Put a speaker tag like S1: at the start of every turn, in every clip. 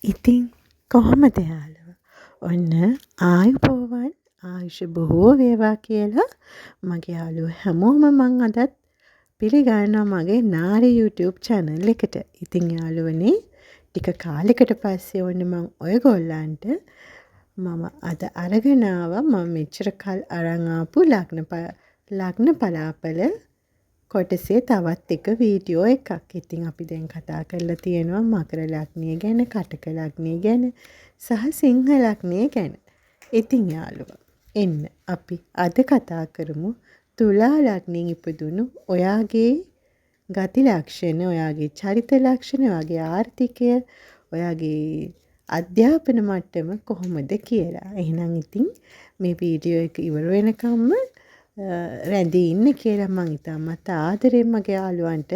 S1: ඉතින් කොහොමද යාළුවා? ඔන්න ආයුබෝවන් ආයුෂ බොහෝ වේවා කියලා මගේ යාළුවෝ හැමෝම මං අදත් පිළිගන්නවා මගේ නාරි YouTube channel එකට. ඉතින් යාළුවනේ ටික කාලෙකට පස්සේ ඔන්න මං ඔයගොල්ලන්ට මම අද අරගෙන ආවා මම මෙච්චර කල් අරන් ආපු ලග්න පලාපල කොටසේ තවත් එක වීඩියෝ එකක්. ඉතින් අපි දැන් කතා කරලා තියෙනවා මකර ලග්නය ගැන, කටක ලග්නය ගැන සහ සිංහ ලග්නය ගැන. ඉතින් යාළුවා එන්න අපි අද කතා කරමු තුලා ලග්නයෙන් ඉපදුණු ඔයාගේ ගති ලක්ෂණ, ඔයාගේ චරිත ලක්ෂණ, ඔයාගේ ආර්ථිකය, ඔයාගේ අධ්‍යාපන මට්ටම කොහොමද කියලා. එහෙනම් ඉතින් මේ වීඩියෝ එක ඉවර වෙනකම්ම රැඳී ඉන්න කියලා මං ඉතාමත් ආදරෙන් මගේ යාළුවන්ට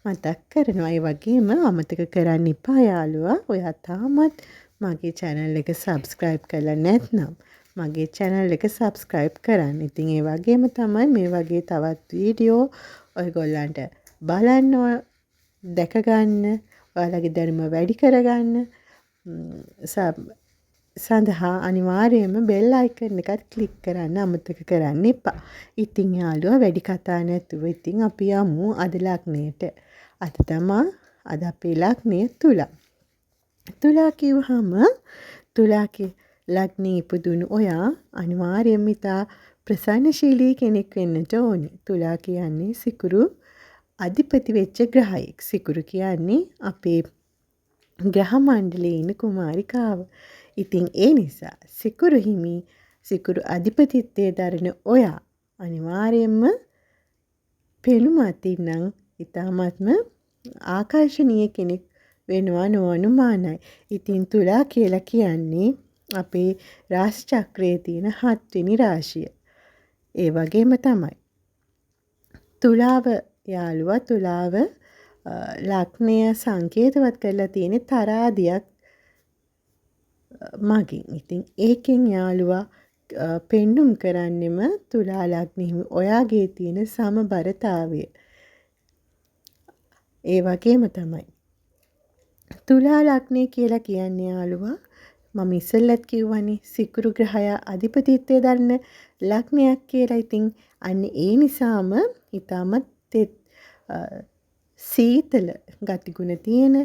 S1: මතක් කරනවා. ඒ වගේම අමතක කරන්න එපා යාළුවා. ඔයා තාමත් මගේ channel එක subscribe කරලා නැත්නම් මගේ channel එක subscribe කරන්න. ඉතින් ඒ වගේම තමයි මේ වගේ තවත් වීඩියෝ ඔයගොල්ලන්ට බලන්න, දැක ගන්න, ඔයාලගේ දැනුම වැඩි කරගන්න සඳහා අනිවාර්යයෙන්ම බෙල් අයිකන් එකත් ක්ලික් කරන්න අමතක කරන්න එපා. ඉතින් යාළුවා වැඩි කතා නැතුව ඉතින් අපි යමු අද ලග්නයට. අද අපේ ලග්නය තුලා. තුලා කිව්වහම තුලාගේ ලග්නයේ ඉපදුණු ඔයා අනිවාර්යයෙන්ම ඉතා ප්‍රසන්නශීලී කෙනෙක් වෙන්නට ඕනි. තුලා කියන්නේ සිකුරු අධිපති වෙච්ච ග්‍රහයෙක්. සිකුරු කියන්නේ අපේ ග්‍රහ මණ්ඩලයේ ඉන්න කුමාරිකාව. ඉතින් ඒ නිසා සිකුරු හිමි සිකුරු අධිපතිත්වයේ දරන ඔයා අනිවාර්යයෙන්ම පෙනුම අතින් නම් ඉතාමත්ම ආකර්ශනීය කෙනෙක් වෙනවා නොඅනුමානයි. ඉතින් තුලා කියලා කියන්නේ අපේ රාශි චක්‍රයේ තියෙන 7 වෙනි රාශිය. ඒ වගේම තමයි තුලාව යාළුවා තුලාව ලග්නය සංකේතවත් කරලා තියෙන තරාදියක් මගින්. ඉතින් ඒකෙන් යාළුවා පෙන්눔 කරන්නෙම තුලා ලග්නෙහිම ඔයාගේ තියෙන සමබරතාවය. ඒ වගේම තමයි තුලා ලග්නය කියලා කියන්නේ යාළුවා මම ඉස්සෙල්ලත් කිව්වනේ සිකුරු ග්‍රහය අධිපතිත්වයේ දරන ලග්නයක් කියලා. ඉතින් අන්න ඒ නිසාම ඊටමත් සීතල ගතිගුණ තියෙන,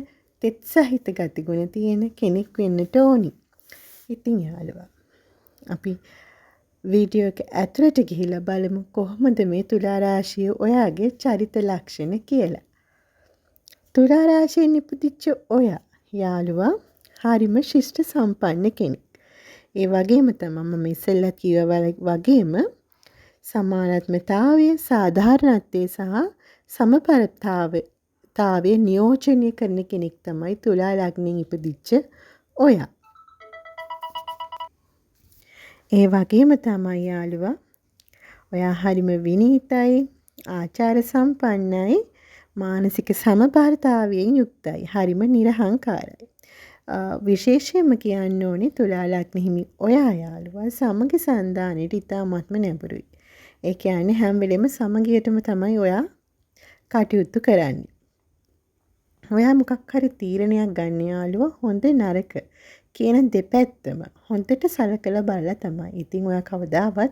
S1: තෙත් සහිත ගතිගුණ තියෙන කෙනෙක් වෙන්නට ඕනි. ඉතින් යාළුවා අපි වීඩියෝ එක ඇතුළට ගිහිල්ලා බලමු කොහොමද මේ තුලා රාශිය ඔයාගේ චරිත ලක්ෂණ කියලා. තුලා රාශියෙන් ඉපදිච්ච ඔයා යාළුවා හරිම ශිෂ්ට සම්පන්න කෙනෙක්. ඒ වගේම තමයි මම ඉස්සෙල්ලා කිව්වා වගේම සමානාත්මතාවය, සාධාරණත්වය සහ සමබරතාවය නියෝජනය කරන කෙනෙක් තමයි තුලා ලග්නයෙන් ඉපදිච්ච ඔයා. ඒ වගේම තමයි යාළුවා ඔයා හරිම විනීතයි, ආචාර සම්පන්නයි, මානසික සමබරතාවයෙන් යුක්තයි, හරිම නිර්හංකාරයි. විශේෂයෙන්ම කියන්න ඕනේ තුලා ලග්න හිමි ඔයා යාළුවා සමගි සන්දානෙට ඉතාමත්ම නැඹුරුයි. ඒ කියන්නේ හැම වෙලෙම සමගියටම තමයි ඔයා කටයුතු කරන්නේ. ඔයා මොකක් හරි තීරණයක් ගන්න යාළුවා හොඳ නරක කියන දෙපැත්තම හොඳට සලකලා බලලා තමයි. ඉතින් ඔයා කවදාවත්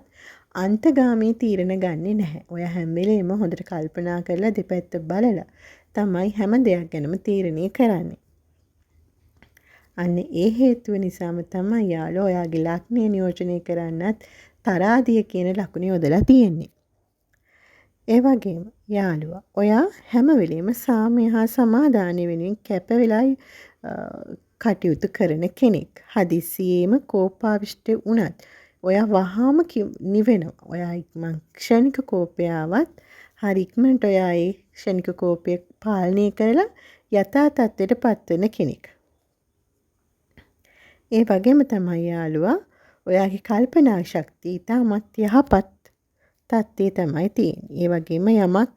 S1: අන්තගාමී තීරණ ගන්නෙ නැහැ. ඔයා හැම වෙලේම හොඳට කල්පනා කරලා දෙපැත්ත බලලා තමයි හැම දෙයක් ගැනම තීරණය කරන්නේ. අන්න ඒ හේතුව නිසාම තමයි යාළුවා ඔයාගේ ලග්නය නියෝජනය කරන්නත් තරාදිය කියන ලකුණ යොදලා තියෙන්නේ. ඒ වගේම යාළුවා ඔයා හැම වෙලෙම සාමය හා සමාදානය වෙනුවෙන් කැප වෙලා කටයුතු කරන කෙනෙක්. හදිසියෙම කෝපාවිෂ්ඨ වුණත් ඔයා වහාම නිවෙනවා. ඔයා ඉක්මන් ක්ෂණික කෝපය ආවත් හරි ඉක්මනට ඔයා ඒ ක්ෂණික කෝපය පාලනය කරලා යථා තත්ත්වයට පත්වෙන කෙනෙක්. ඒ වගේම තමයි යාළුවා ඔයාගේ කල්පනා ශක්තිය ඉතාමත් යහපත් තත්ත්වයේ තමයි තියෙන්නේ. ඒ වගේම යමක්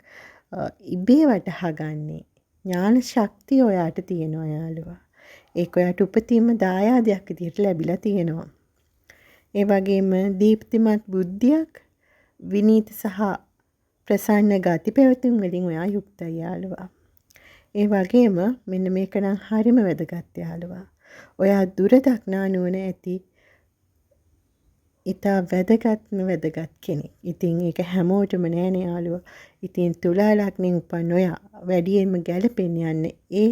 S1: ඉබේ වටහාගන්නේ ඥාන ශක්තිය ඔයාට තියෙනවා යාළුවා. ඒක ඔයාට උපතින්ම දායාදයක් විදිහට ලැබිලා තියෙනවා. ඒ වගේම දීප්තිමත් බුද්ධියක්, විනීත සහ ප්‍රසන්න ගති පැවතුම් වලින් ඔයා යුක්තයි යාළුවා. ඒ වගේම මෙන්න මේක නම් හරිම වැදගත් යාළුවා. ඔයා දුර දක්නා නුවණ ඇති ඉතා වැදගත් කෙනෙක්. ඉතින් ඒක හැමෝටම නෑනේ යාළුවා. ඉතින් තුලා ලග්නෙන් උපන් ඔයා වැඩියෙන්ම ගැලපෙන්න යන්නේ ඒ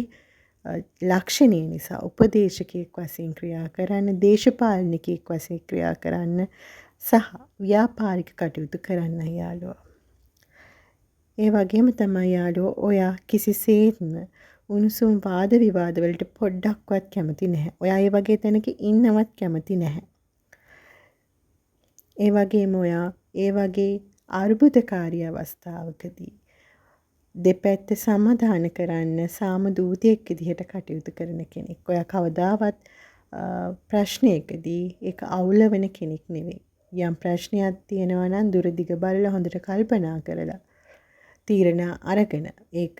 S1: ලක්ෂණය නිසා උපදේශකයෙක් වශයෙන් ක්‍රියා කරන්න, දේශපාලනිකයෙක් වශයෙන් ක්‍රියා කරන්න සහ ව්‍යාපාරික කටයුතු කරන්න යාළුවා. ඒ වගේම තමයි යාළුවෝ ඔයා කිසිසේත්ම උණුසුම් වාද විවාද වලට පොඩ්ඩක්වත් කැමති නැහැ. ඔයා ඒ වගේ තැනක ඉන්නවත් කැමති නැහැ. ඒ වගේම ඔයා ඒ වගේ අර්බුදකාරී අවස්ථාවකදී දෙපැත්ත සමාදාන කරන්න සාම දූතයෙක් විදිහට කටයුතු කරන කෙනෙක්. ඔයා කවදාවත් ප්‍රශ්නයකදී ඒක අවුලවන කෙනෙක් නෙවෙයි. යම් ප්‍රශ්නයක් තියෙනවා නම් දුරදිග බලලා හොඳට කල්පනා කරලා තීරණ අරගෙන ඒක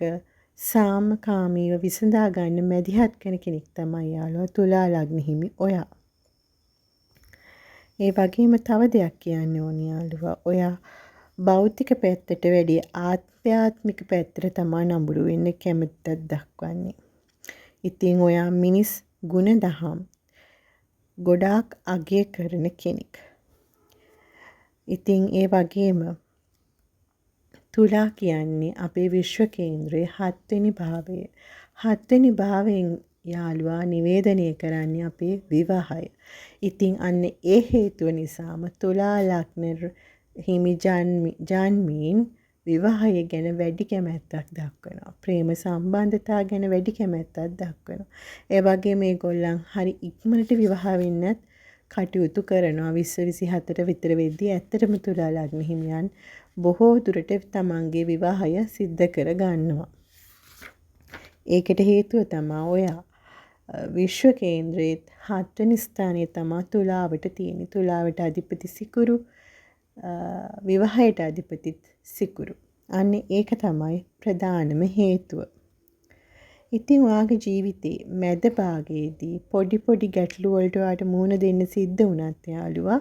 S1: සාමකාමීව විසඳා ගන්න මැදිහත් කරන කෙනෙක් තමයි යාළුවා තුලා ලග්න හිමි ඔයා. ඒ වගේම තව දෙයක් කියන්න ඕනි යාළුවා. ඔයා භෞතික පැත්තට වැඩිය ආධ්‍යාත්මික පැත්තට තමයි නඹුරු වෙන්න කැමැත්තක් දක්වන්නේ. ඉතින් ඔයා මිනිස් ගුණදහම් ගොඩාක් අගය කරන කෙනෙක්. ඉතින් ඒ වගේම තුලා කියන්නේ අපේ විශ්ව කේන්ද්‍රයේ 7 වෙනි භාවය. 7 වෙනි භාවයෙන් යාළුවා නිවේදනය කරන්නේ අපේ විවාහය. ඉතින් අන්න ඒ හේතුව නිසාම තුලා ලග්න හිමි ජන්මීන් විවාහය ගැන වැඩි කැමැත්තක් දක්වනවා. ප්‍රේම සම්බන්ධතා ගැන වැඩි කැමැත්තක් දක්වනවා. ඒ වගේ මේගොල්ලන් හරි ඉක්මනට විවාහ වෙන්නත් කටයුතු කරනවා. 2024 විතර වෙද්දී ඇත්තටම තුලා ලග්න හිමියන් බොහෝ දුරට තමන්ගේ විවාහය සිද්ධ කර ගන්නවා. ඒකට හේතුව තමයි ඔයා විශ්ව කේන්ද්‍රයේ 7 වෙනි ස්ථානයේ තමයි තුලාවට තියෙන්නේ. තුලාවට අධිපති සිකුරු, විවාහයට අධිපති සිකුරු. අන්න ඒක තමයි ප්‍රධානම හේතුව. ඉතින් ඔයාගේ ජීවිතේ මැද භාගයේදී පොඩි ගැටලු වලට ඔයාට මුහුණ දෙන්න සිද්ධ වුණත් යාළුවා,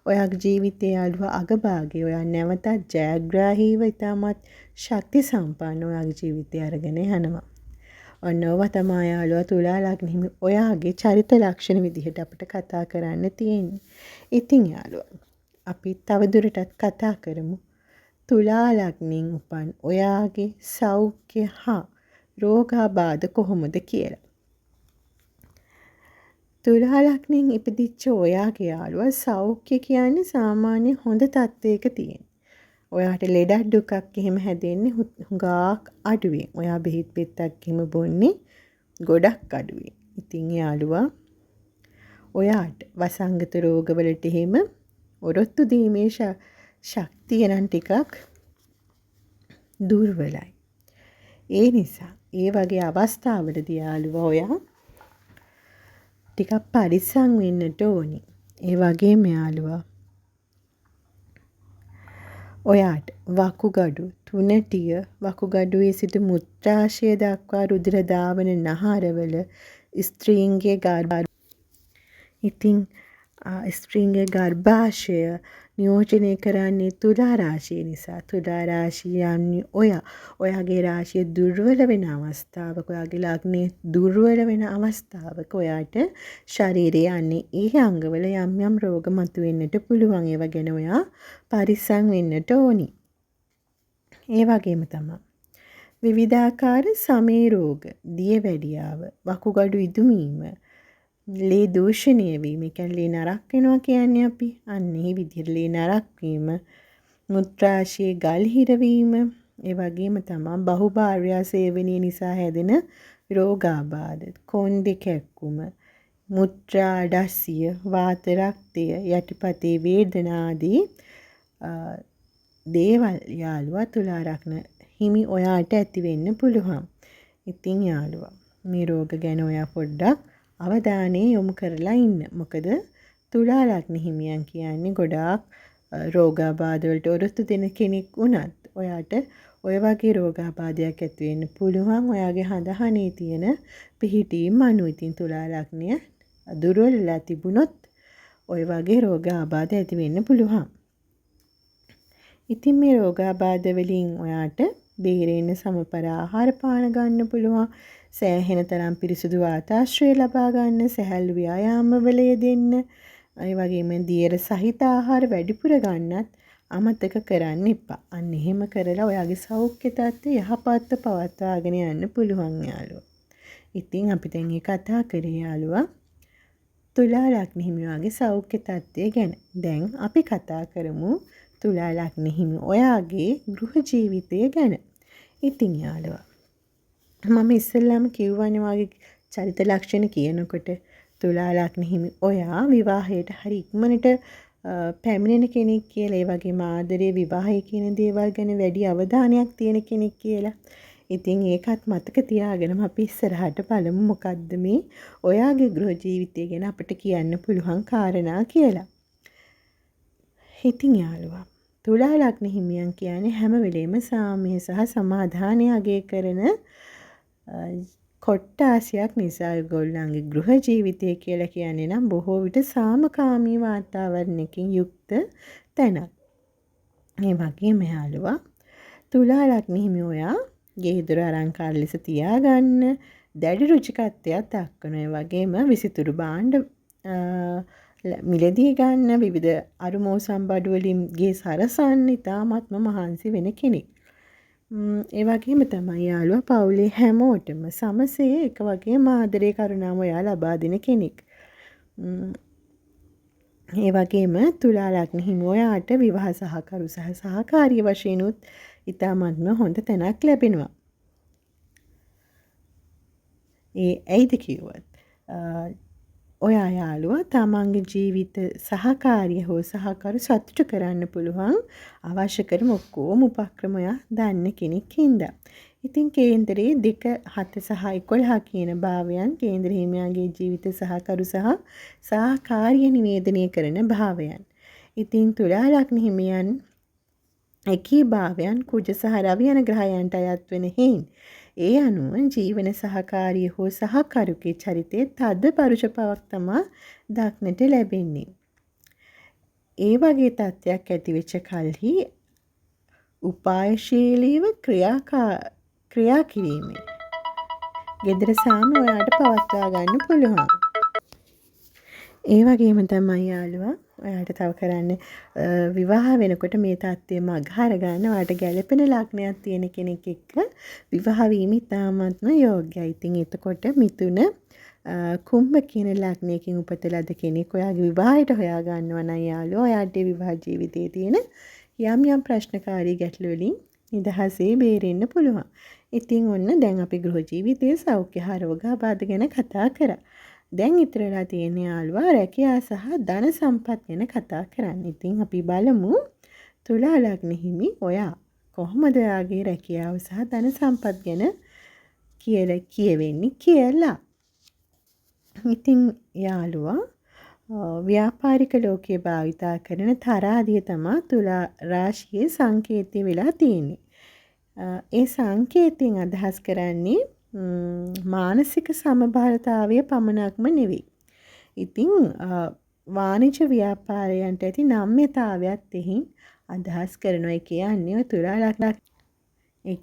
S1: ඔයාගේ ජීවිතේ යාළුවා අග භාගයේ ඔයා නැවතත් ජයග්‍රාහීව ඉතාමත් ශක්ති සම්පන්න ඔයාගේ ජීවිතය අරගෙන යනවා. ඔන්න ඔවා තමයි යාළුවා තුලා ලග්න හිමි ඔයාගේ චරිත ලක්ෂණ විදිහට අපිට කතා කරන්න තියෙන්නේ. ඉතින් යාළුවා අපි තවදුරටත් කතා කරමු තුලා ලග්නෙන් උපන් ඔයාගේ සෞඛ්‍ය හා රෝගාබාධ කොහොමද කියලා. තුලා ලග්නෙන් ඉපදිච්ච ඔයාගේ යාළුවා සෞඛ්‍ය කියන්නේ සාමාන්‍ය හොඳ තත්ත්වයක තියෙන. ඔයාට ලෙඩක් දුකක් එහෙම හැදෙන්නේ හුඟක් අඩුවෙන්. ඔයා බෙහෙත් පෙත්තක් එහෙම බොන්නේ ගොඩක් අඩුවෙන්. ඉතින් යාළුවා ඔයාට වසංගත රෝගවලට එහෙම ඔරොත්තු දීමේ ශක්තිය නම් ටිකක් දුර්වලයි. ඒ නිසා ඒ වගේ අවස්ථාවලදී යාළුවා ඔයා ටිකක් පරිස්සම් වෙන්නට ඕනි. ඒ වගේම යාළුවා ඔයාට වකුගඩු තුනටිය වකුගඩුවේ සිට මුත්‍රාශය දක්වා රුධිර දාවන නහරවල ස්ත්‍රීන්ගේ ස්ත්‍රීන්ගේ ගර්භාෂය නියෝජනය කරන්නේ තුලා රාශිය නිසා. තුලා රාශිය යන්නේ ඔයාගේ රාශිය දුර්වල වෙන අවස්ථාවක, ඔයාගේ ලග්නේ දුර්වල වෙන අවස්ථාවක ඔයාට ශරීරයේ යන්නේ ඒ අංගවල යම් රෝග මතුවෙන්නට පුළුවන්. ඒවා ගැන ඔයා පරිස්සම් වෙන්නට ඕනි. ඒ වගේම තමයි විවිධාකාර සමේ රෝග, දියවැඩියාව, වකුගඩු ඉදුමීම, ලේ දූෂණය වීම, කියන්නේ ලේ නරක් වෙනවා කියන්නේ අපි. අන්න ඒ විදිහට ලේ නරක් වීම, මුත්‍රාශයේ ගල් හිරවීම, ඒ වගේම තමයි බහුභාර්යා සේවනය නිසා හැදෙන රෝගාබාධ, කොන්දේ කැක්කුම, මුත්‍රා අඩස්සිය, වාත රක්තය, යටිපතේ වේදනා ආදී දේවල් යාළුවා තුලා ලග්න හිමි ඔයාට ඇති වෙන්න පුළුවන්. ඉතින් යාළුවා මේ රෝග ගැන ඔයා පොඩ්ඩක් අවධානය යොමු කරලා ඉන්න. මොකද තුලා ලග්න හිමියන් කියන්නේ ගොඩාක් රෝගාබාධ වලට ඔරොත්තු දෙන කෙනෙක් වුණත් ඔයාට ඔය වගේ රෝගාබාධයක් ඇති වෙන්න පුළුවන්. ඔයාගේ හඳහනේ තියෙන පිහිටීම් අනුව. ඉතින් තුලා ලග්නය දුර්වලලා තිබුණොත් ඔය වගේ රෝගාබාධ ඇති වෙන්න පුළුවන්. ඉතින් මේ රෝගාබාධ වලින් ඔයාට බේරෙන්න සමපර ආහාර පාන ගන්න පුළුවන්. සෑහෙන තරම් පිරිසිදු වාතාශ්‍රය ලබා ගන්න, සැහැල්ලු ව්‍යායාමවල යෙදෙන්න, ඒ වගේම දියර සහිත ආහාර වැඩිපුර ගන්නත් අමතක කරන්න එපා. අන්න එහෙම කරලා ඔයාගේ සෞඛ්‍ය තත්ත්වය යහපත්ව පවත්වාගෙන යන්න පුළුවන් යාළුවා. ඉතින් අපි දැන් මේ කතා කරේ යාළුවා තුලා ලග්න හිමියාගේ සෞඛ්‍ය තත්ත්වය ගැන. දැන් අපි කතා කරමු තුලා ලග්න හිමි ඔයාගේ ගෘහ ජීවිතය ගැන. ඉතින් යාළුවා මම ඉස්සෙල්ලාම කිව්වනේ වාගේ චරිත ලක්ෂණ කියනකොට තුලා ලග්න හිමි ඔයා විවාහයට හරි ඉක්මනට පැමිණෙන කෙනෙක් කියලා, ඒ වගේම ආදරේ විවාහය කියන දේවල් ගැන වැඩි අවධානයක් තියෙන කෙනෙක් කියලා. ඉතින් ඒකත් මතක තියාගෙනම අපි ඉස්සරහට බලමු මොකද්ද මේ ඔයාගේ ගෘහ ජීවිතය ගැන අපිට කියන්න පුළුවන් කාරණා කියලා. ඉතින් යාළුවා තුලා ලග්න හිමියන් කියන්නේ හැම වෙලේම සාමය සහ සමාධානය අගය කරන කොට්ටාසියක් නිසා ඒගොල්ලන්ගේ ගෘහ ජීවිතය කියලා කියන්නේ නම් බොහෝ විට සාමකාමී වාතාවරණයකින් යුක්ත තැනක්. මේ වගේම යාළුවා තුලා ලග්න හිමි ඔයා ගෙදර අලංකාර ලෙස තියාගන්න දැඩි රුචිකත්වයක් දක්වන. ඒ වගේම විසිතුරු භාණ්ඩ මිලදී ගන්න, විවිධ අරුමෝසම් බඩු වලින් ගේ සරසන්න ඉතාමත්ම මහන්සි වෙන කෙනෙක්. ඒ වගේම තමයි යාළුවා පවුලේ හැමෝටම සමසේ එක වගේම ආදරේ කරුණාව ඔයා ලබා දෙන කෙනෙක්. ඒ වගේම තුලා ලග්න හිමි ඔයාට විවාහ සහකරු සහ සහකාරිය වශයෙන් උත් ඉතාමත්ම හොඳ තැනක් ලැබෙනවා. ඇයිද කිව්වත් ඔයා යාළුවා තමන්ගේ ජීවිත සහකාරිය හෝ සහකරු සතුටු කරන්න පුළුවන් අවශ්‍ය කරන ඔක්කොම උපක්‍රම ඔයා දන්න කෙනෙක් හින්දා. ඉතින් කේන්දරයේ 2, 7 සහ 11 කියන භාවයන් කේන්දර හිමියාගේ ජීවිත සහකරු සහ සහකාරිය නිවේදනය කරන භාවයන්. ඉතින් තුලා ලග්න හිමියන් එකී භාවයන් කුජ සහ රවි යන ග්‍රහයන්ට අයත් වෙන හේයින් ඒ අනුව ජීවන සහකාරිය හෝ සහකරුගේ චරිතයේ තද පරුෂ බවක් තමා දක්නට ලැබෙන්නේ. ඒ වගේ තත්ත්වයක් ඇති වෙච්ච කල්හි උපායශීලීව ක්‍රියා කිරීමෙන් ගෙදර සාම ඔයාට පවත්වා ගන්න පුළුවන්. ඒ වගේම තමයි යාළුවා ඔයාට තව කරන්න විවාහ වෙනකොට මේ තත්ත්වය මගහර ගන්න ඔයාට ගැළපෙන ලග්නයක් තියෙන කෙනෙක් එක්ක විවාහ වීම ඉතාමත්ම යෝග්‍යයි. ඉතින් එතකොට මිථුන කුම්භ කියන ලග්නයකින් උපත ලද කෙනෙක් ඔයාගේ විවාහයට හොයා ගන්නවා නම් යාළුවා ඔයාට විවාහ ජීවිතයේ තියෙන යම් යම් ප්‍රශ්නකාරී ගැටලු වලින් නිදහසේ බේරෙන්න පුළුවන්. ඉතින් ඔන්න දැන් අපි ගෘහ ජීවිතයේ සෞඛ්‍ය හා රෝගාබාධ ගැන කතා කරා. දැන් ඉතරලා තියෙන යාළුවා රැකියාව සහ ධන සම්පත් ගැන කතා කරන්න. ඉතින් අපි බලමු තුලා ලග්න හිමි ඔයා කොහොමද ඔයාගේ රැකියාව සහ ධන සම්පත් ගැන කියලා කියවෙන්නේ කියලා. ඉතින් යාළුවා ව්‍යාපාරික ලෝකයේ භාවිතා කරන තරාදිය තමයි තුලා රාශියේ සංකේතය වෙලා තියෙන්නේ. ඒ සංකේතයෙන් අදහස් කරන්නේ මානසික සමබරතාවය පමණක්ම නෙවෙයි. ඉතින් වාණිජ්‍ය ව්‍යාපාරයන්ට ඇති නම්‍යතාවයත් එහින් අදහස් කරනවා. ඒ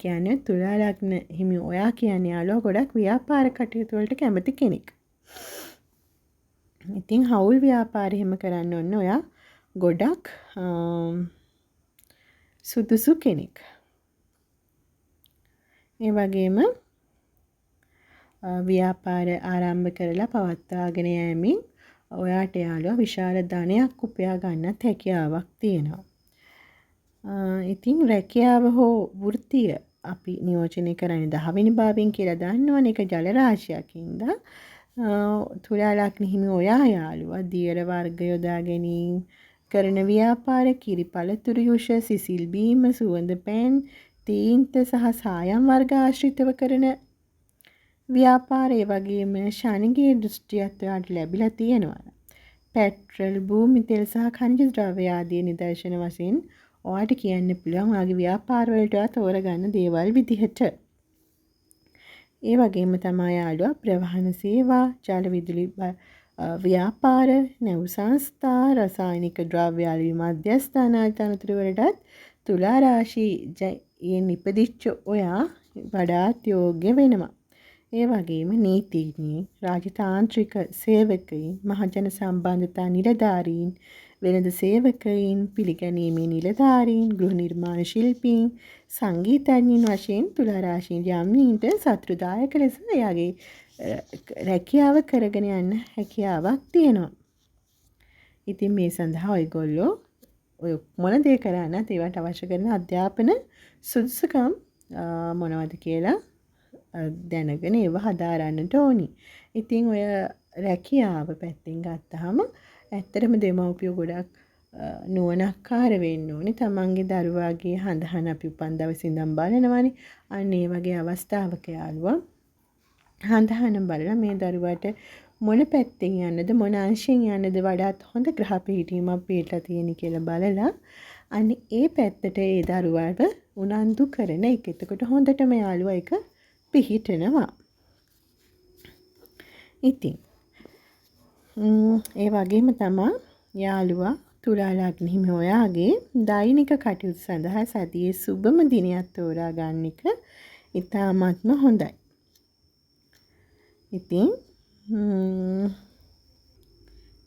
S1: කියන්නේ තුලා ලග්න හිමි ඔයා කියන්නේ යාළුවා ගොඩක් ව්‍යාපාර කටයුතු වලට කැමති කෙනෙක්. ඉතින් හවුල් ව්‍යාපාරය එහෙම කරන්න ඕන ඔයා ගොඩක් සුදුසු කෙනෙක්. ඒ වගේම ව්‍යාපාර ආරම්භ කරලා පවත්වාගෙන යෑමෙන් ඔයාට යාළුවා විශාල ධනයක් උපයා ගන්නත් හැකියාවක් තියෙනවා. ඉතින් රැකියාව හෝ වෘත්තිය අපි නියෝජනය කරන්නේ 10 වෙනි භාවයෙන් කියලා දන්නවනේ. ඒක ජල රාශියකින්ද තුලා ලග්න හිමි ඔයා යාළුවා දියර වර්ග යොදා ගැනීම කරන ව්‍යාපාර කිරි පළතුරු යුෂ සිසිල් බීම සුවඳ පෑන් තීන්ත සහ සායම් වර්ග ආශ්‍රිතව කරන ව්‍යාපාරය වගේම ශනිගේ දෘෂ්ටියත් ඔයාට ලැබිලා තියෙනවා. පෙට්‍රල් භූමි තෙල් සහ ඛනිජ ද්‍රව්‍ය ආදී නිදර්ශන වශයෙන් ඔයාට කියන්න පුළුවන් ඔයාගේ ව්‍යාපාර වලට තෝරගන්න දේවල් විදිහට. ඒ වගේම තමයි යාළුවා ප්‍රවාහන සේවා, ජල විදුලි ව්‍යාපාර, නැව් සංස්ථා, රසායනික ද්‍රව්‍ය ආදී මධ්‍යස්ථාන තනතුරු වලටත් තුලා රාශියෙන් ඉපදිච්ච ඔයා වඩාත් යෝග්‍ය වෙනවා. ඒ වගේම නීතිඥයින්, රාජතාන්ත්‍රික සේවකයින්, මහජන සම්බන්ධතා නිලධාරීන්, වෙළඳ සේවකයින්, පිළිගැනීමේ නිලධාරීන්, ගෘහ නිර්මාණ ශිල්පීන්, සංගීතඥයින් වශයෙන් තුලා රාශියෙන් යම්නීන්ට සතුටුදායක ලෙස එයාගේ රැකියාව කරගෙන යන්න හැකියාවක් තියෙනවා. ඉතින් මේ සඳහා ඔයගොල්ලෝ ඔය මොන දේ කරන්නත් ඒවට අවශ්‍ය කරන අධ්‍යාපන සුදුසුකම් මොනවද කියලා දැනගෙන ඒව හදාරන්නට ඕනි. ඉතින් ඔය රැකියාව පැත්තෙන් ගත්තාම ඇත්තටම දෙමව්පියෝ ගොඩක් නුවණක්කාර වෙන්න ඕනේ. තමන්ගේ දරුවාගේ හඳහන අපි උපන් දවසේ ඉඳන් බලනවානේ. අන්න ඒ වගේ අවස්ථාවක යාළුවා හඳහන බලලා මේ දරුවාට මොන පැත්තෙන් යන්නද මොන අංශයෙන් යන්නද වඩාත් හොඳ ග්‍රහ පිහිටීමක් පිටලා තියෙන කියලා බලලා අන්න ඒ පැත්තට ඒ දරුවාව උනන්දු කරන එක. එතකොට හොඳටම යාළුවා එක පිහිටනවා. ඉතින් ඒ වගේම තමයි යාළුවා තුලා ලග්න හිමි ඔයාගේ දෛනික කටයුතු සඳහා සතියේ සුබම දිනයක් තෝරා ගන්න එක ඉතාමත්ම හොඳයි. ඉතින්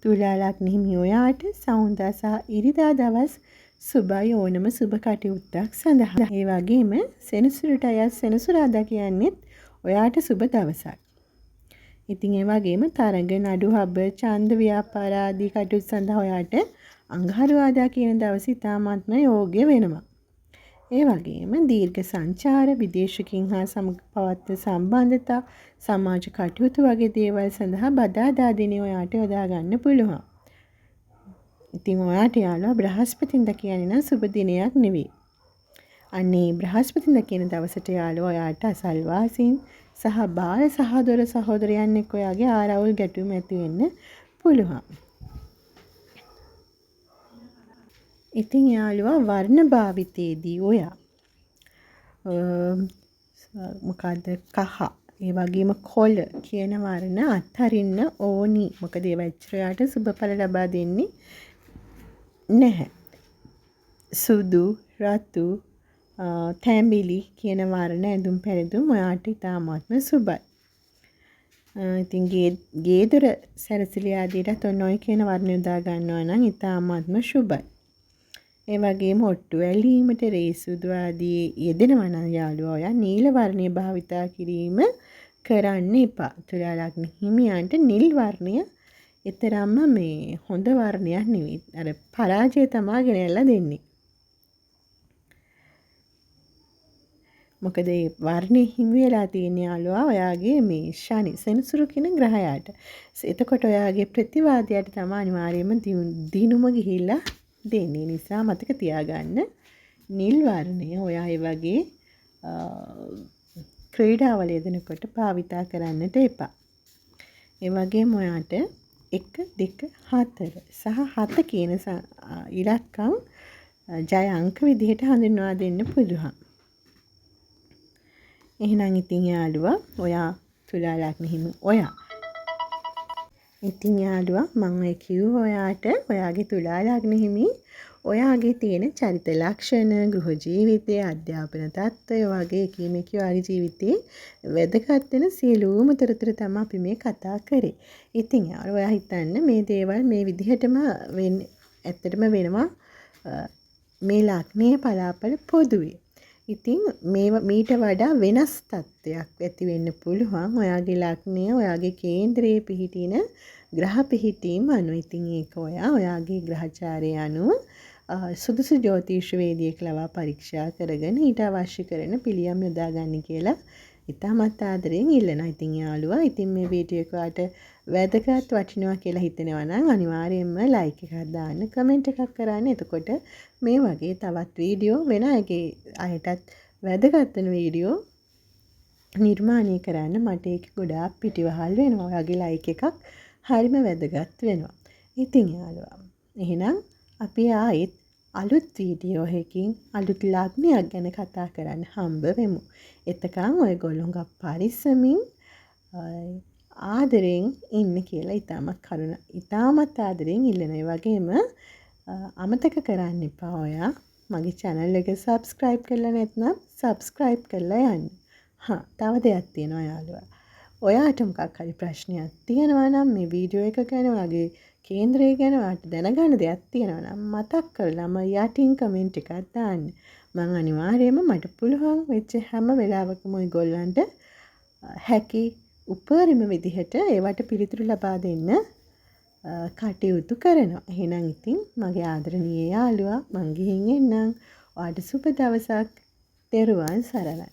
S1: තුලා ලග්න හිමි ඔයාට සවුන්දා සහ ඉරිදා දවස් සුබයි ඕනම සුබ කටයුත්තක් සඳහා. ඒ වගේම සෙනසුරට අයත් සෙනසුරාදා කියන්නේත් ඔයාට සුබ දවසක්. ඉතින් ඒ වගේම තරඟ නඩු හබ ඡන්ද ව්‍යාපාර ආදී කටයුතු සඳහා ඔයාට අඟහරුවාදා කියන දවසේ ඉතාමත්ම යෝග්‍ය වෙනවා. ඒ වගේම දීර්ඝ සංචාර විදේශිකින් හා සමග පවත්වන සම්බන්ධතා සමාජ කටයුතු වගේ දේවල් සඳහා බදාදා දිනේ ඔයාට යොදා ගන්න පුළුවන්. ඉතින් ඔයාට යාළුවා බ්‍රහස්පතින්දා කියන්නේ නම් සුබ දිනයක් නෙවෙයි. අනේ බ්‍රහස්පතින්දා කියන දවසට යාළුවා ඔයාට අසල්වාසීන් සහ බාල සහෝදර සහෝදරයන් එක්ක ඔයාගේ ආරවුල් ගැටුම් ඇති වෙන්න පුළුවන්. ඉතින් යාළුවා වර්ණ භාවිතයේදී ඔයා මොකද කහ ඒ වගේම කොළ කියන වර්ණ අත්හරින්න ඕනි. මොකද ඒව එච්චරයට සුබඵල ලබා දෙන්නේ නැහැ. සුදු, රතු, තැඹිලි කියන වර්ණ ඇඳුම් පැළඳුම් ඔයාට ඉතාමත්ම සුබයි. ඉතින් ගේ දොර සැරසිලි ආදීටත් ඔන්න ඔය කියන වර්ණ යොදා ගන්නවා නම් ඉතාමත්ම සුබයි. ඒ වගේම ඔට්ටු ඇලීමට රේසුදු ආදී යෙදෙනවා නම් යාළුවා ඔයා නිල වර්ණය භාවිතා කිරීම කරන්න එපා. තුලා ලග්න හිමියන්ට නිල් වර්ණය එතරම්ම මේ හොඳ වර්ණයක් නෙවෙයි. අර පරාජය තමයි ගෙනල්ලා දෙන්නේ. මොකද ඒ වර්ණේ හිමි වෙලා තියෙන යාළුවා ඔයාගේ මේ ශනි සෙනසුරු කියන ග්‍රහයාට. එතකොට ඔයාගේ ප්‍රතිවාදයට තමයි අනිවාර්යයෙන්ම දිනුම ගිහිල්ලා දෙන්නේ. නිසා මතක තියාගන්න නිල් වර්ණය ඔයා ඒ වගේ ක්‍රීඩාවල යෙදෙනකොට භාවිතා කරන්නට එපා. ඒ වගේම ඔයාට 1 2 4 සහ 7 කියන ඉලක්කම් ජය අංක විදිහට හඳුන්වා දෙන්න පුළුවන්. එහෙනම් ඉතින් යාළුවා ඔයා තුලා ලග්න හිමි ඔයා. ඉතින් යාළුවා මම ඔය කිව්ව ඔයාට ඔයාගේ තුලා ලග්න හිමි ඔයාගේ තියෙන චරිත ලක්ෂණ, ගෘහ ජීවිතයේ අධ්‍යාපන තත්ත්වය වගේ කීමකී ඔයාගේ ජීවිතේ වැදගත් වෙන සියලුම තොරතුරු තමයි අපි මේ කතා කරේ. ඉතින් ඔයා හිතන්න මේ දේවල් මේ විදිහටම ඇත්තටම වෙනවා මේ ලග්නයේ පලාපල පොදුවේ. ඉතින් මීට වඩා වෙනස් තත්ත්වයක් ඇති වෙන්න පුළුවන් ඔයාගේ ලග්නය ඔයාගේ කේන්ද්‍රයේ පිහිටින ග්‍රහ පිහිටීම අනුව. ඉතින් ඒක ඔයාගේ ග්‍රහචාරය අනුව සුදුසු ජ්‍යොතිෂ වේදිකයෙක් ලවා පරීක්ෂා කරගෙන ඊට අවශ්‍ය කරන පිළියම් යොදා ගන්න කියලා ඉතාමත් ආදරයෙන් ඉල්ලනවා. ඉතින් යාළුවා ඉතින් මේ වීඩියෝ එක ඔයාලට වැදගත් වටිනවා කියලා හිතෙනවා නම් අනිවාර්යයෙන්ම ලයික් එකක් දාන්න, කමෙන්ට් එකක් කරන්න. එතකොට මේ වගේ තවත් වීඩියෝ වෙන අයටත් වැදගත් වෙන වීඩියෝ නිර්මාණය කරන්න මට ඒක ගොඩාක් පිටිවහල් වෙනවා. ඔයාගේ ලයික් එකක් හරිම වැදගත් වෙනවා. ඉතින් යාළුවා එහෙනම් අපි ආයෙත් අලුත් වීඩියෝ එකකින් අලුත් ලග්නයක් ගැන කතා කරන්න හම්බ වෙමු. එතකන් ඔයගොල්ලෝ ගා පරිස්සමින් ආදරෙන් ඉන්න කියලා ඉතාමත් ආදරෙන් ඉල්ලනවා. ඒ වගේම අමතක කරන්න එපා ඔයා මගේ channel එක subscribe කරලා නැත්නම් subscribe කරලා යන්න. තව දෙයක් තියෙනවා යාළුවා. ඔයාට මොකක් හරි ප්‍රශ්නයක් තියෙනවා නම් මේ වීඩියෝ එක ගැන වගේ කේන්ද්‍රය ගැන ඔයාට දැනගන්න දෙයක් තියෙනවා නම් මතක් කරලාම යටින් කමෙන්ට් එකක් දාන්න. මම අනිවාර්යයෙන්ම මට පුළුවන් වෙච්ච හැම වෙලාවකම ඔයගොල්ලන්ට හැකි උපරිම විදිහට ඒවට පිළිතුරු ලබා දෙන්න කටයුතු කරනවා. එහෙනම් ඉතින් මගේ ආදරණීය යාළුවා මං ගිහින් එන්නම්. ඔයාට සුබ දවසක්. තෙරුවන් සරණයි.